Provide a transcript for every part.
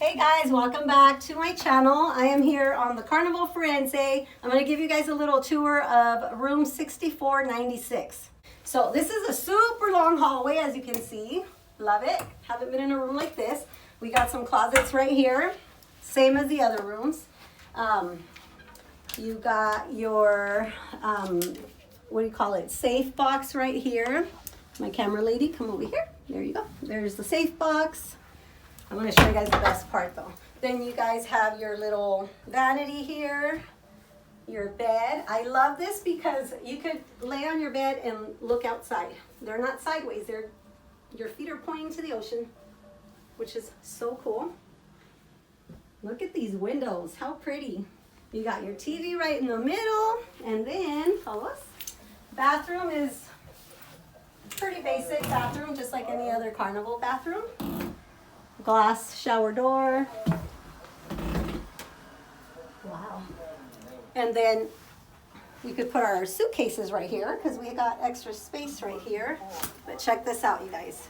Hey guys, welcome back to my channel. I am here on the Carnival Firenze. I'm going to give you guys a little tour of room 6496. So this is a super long hallway, as you can see. Love it. Haven't been in a room like this. We got some closets right here, same as the other rooms. You got your, what do you call it, safe box right here. My camera lady, come over here. There you go. There's the safe box. I'm going to show you guys the best part though. Then you guys have your little vanity here, your bed. I love this because you could lay on your bed and look outside. They're not sideways. Your feet are pointing to the ocean, which is so cool. Look at these windows. How pretty. You got your TV right in the middle, and then follow us. Bathroom is pretty basic bathroom, just like any other Carnival bathroom. Glass shower door. Wow. And then we could put our suitcases right here because we got extra space right here. But check this out, you guys.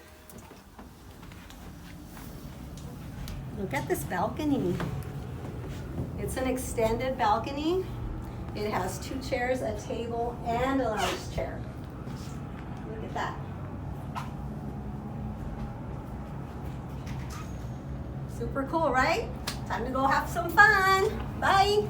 Look at this balcony. It's an extended balcony. It has 2 chairs, a table, and a lounge chair. Look at that. Super cool, right? Time to go have some fun. Bye.